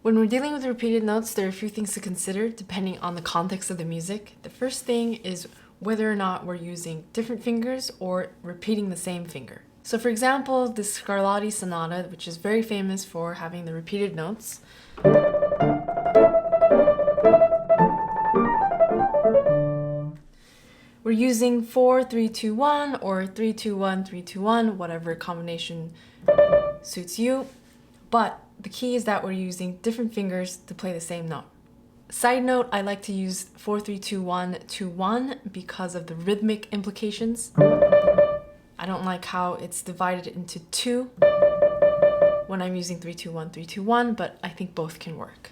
When we're dealing with repeated notes, there are a few things to consider depending on the context of the music. The first thing is whether or not we're using different fingers or repeating the same finger. So for example, the Scarlatti Sonata, which is very famous for having the repeated notes, we're using 4-3-2-1 or 3-2-1-3-2-1, whatever combination suits you. But the key is that we're using different fingers to play the same note. Side note, I like to use 4-3-2-1-2-1 because of the rhythmic implications. I don't like how it's divided into two when I'm using 3-2-1-3-2-1, but I think both can work.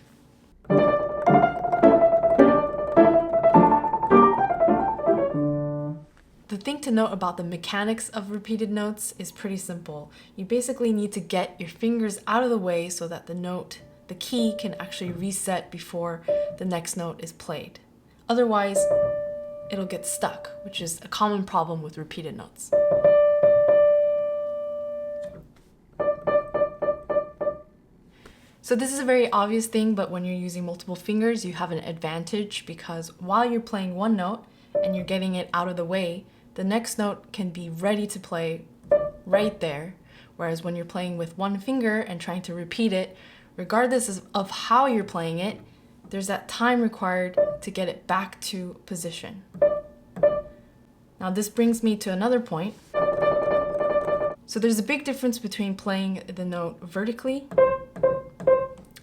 The thing to note about the mechanics of repeated notes is pretty simple. You basically need to get your fingers out of the way so that the key can actually reset before the next note is played. Otherwise, it'll get stuck, which is a common problem with repeated notes. So this is a very obvious thing, but when you're using multiple fingers, you have an advantage because while you're playing one note and you're getting it out of the way, the next note can be ready to play right there. Whereas when you're playing with one finger and trying to repeat it, regardless of how you're playing it, there's that time required to get it back to position. Now this brings me to another point. So there's a big difference between playing the note vertically,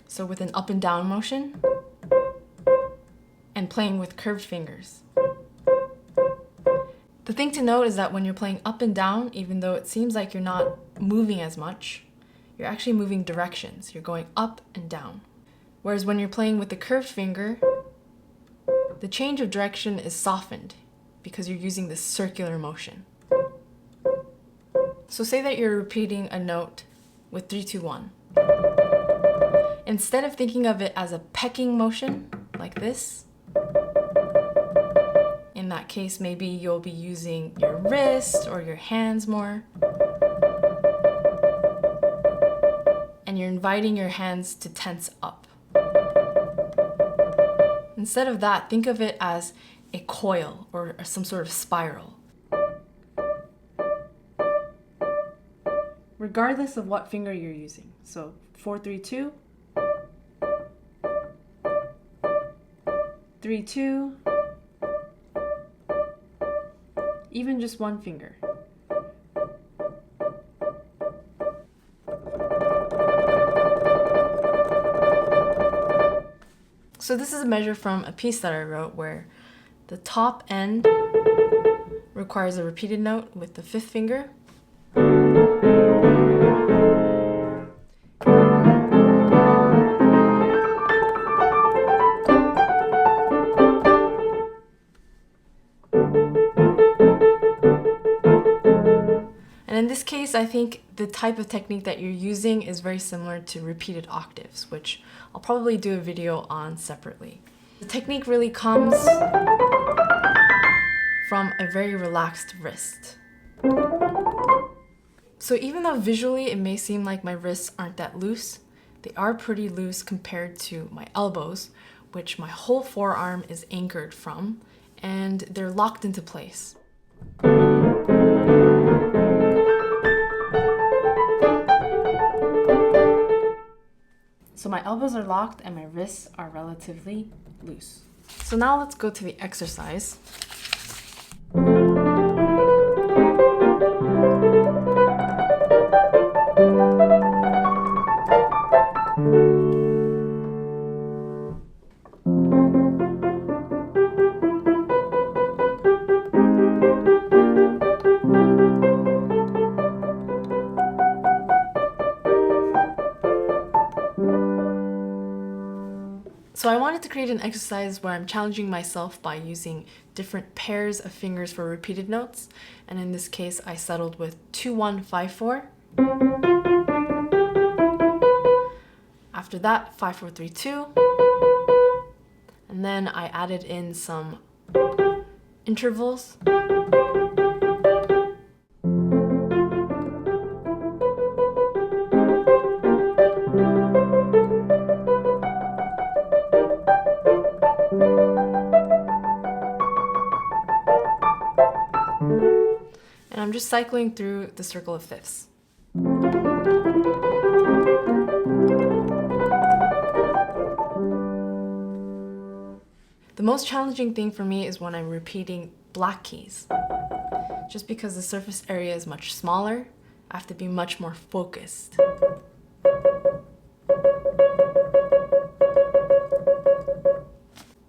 so with an up and down motion, and playing with curved fingers. The thing to note is that when you're playing up and down, even though it seems like you're not moving as much, you're actually moving directions. You're going up and down. Whereas when you're playing with the curved finger, the change of direction is softened because you're using this circular motion. So say that you're repeating a note with 3-2-1. Instead of thinking of it as a pecking motion, like this, in that case, maybe you'll be using your wrist or your hands more. And you're inviting your hands to tense up. Instead of that, think of it as a coil or some sort of spiral. Regardless of what finger you're using. So 4-3-2, 3-2, even just one finger. So this is a measure from a piece that I wrote where the top end requires a repeated note with the fifth finger. And in this case, I think the type of technique that you're using is very similar to repeated octaves, which I'll probably do a video on separately. The technique really comes from a very relaxed wrist. So even though visually it may seem like my wrists aren't that loose, they are pretty loose compared to my elbows, which my whole forearm is anchored from, and they're locked into place. So my elbows are locked and my wrists are relatively loose. So now let's go to the exercise. So I wanted to create an exercise where I'm challenging myself by using different pairs of fingers for repeated notes. And in this case, I settled with 2-1-5-4. After that, 5-4-3-2. And then I added in some intervals. And I'm just cycling through the circle of fifths. The most challenging thing for me is when I'm repeating black keys. Just because the surface area is much smaller, I have to be much more focused.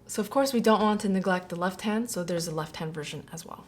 So of course we don't want to neglect the left hand, so there's a left hand version as well.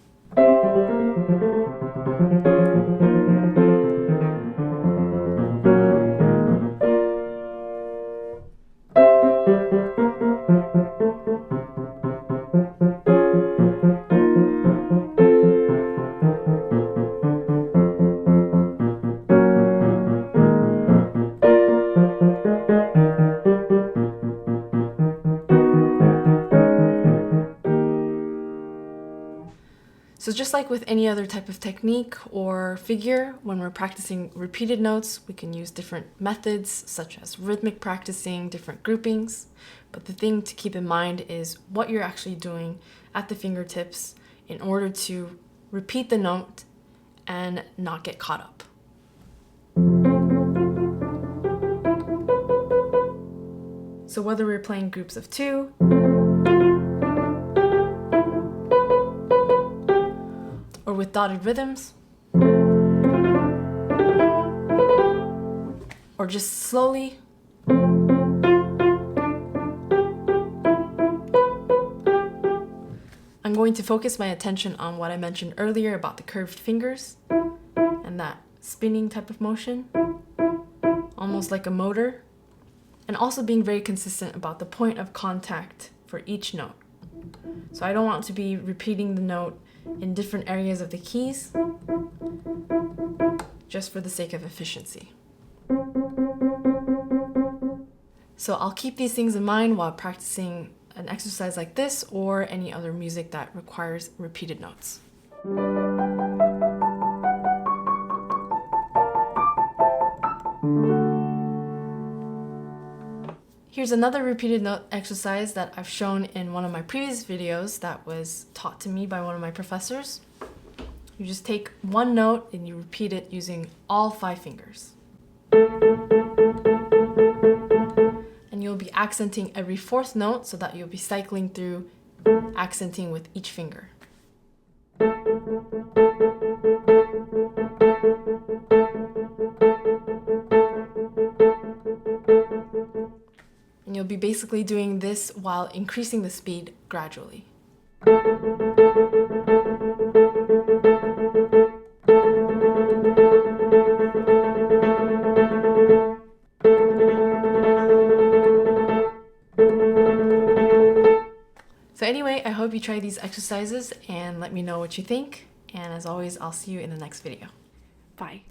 So just like with any other type of technique or figure, when we're practicing repeated notes, we can use different methods such as rhythmic practicing, different groupings. But the thing to keep in mind is what you're actually doing at the fingertips in order to repeat the note and not get caught up. So whether we're playing groups of 2, or with dotted rhythms, or just slowly, I'm going to focus my attention on what I mentioned earlier about the curved fingers and that spinning type of motion, almost like a motor, and also being very consistent about the point of contact for each note. So I don't want to be repeating the note in different areas of the keys, just for the sake of efficiency. So I'll keep these things in mind while practicing an exercise like this or any other music that requires repeated notes. Here's another repeated note exercise that I've shown in one of my previous videos that was taught to me by one of my professors. You just take one note and you repeat it using all 5 fingers. And you'll be accenting every 4th note so that you'll be cycling through accenting with each finger. And you'll be basically doing this while increasing the speed gradually. So anyway, I hope you try these exercises and let me know what you think. And as always, I'll see you in the next video. Bye.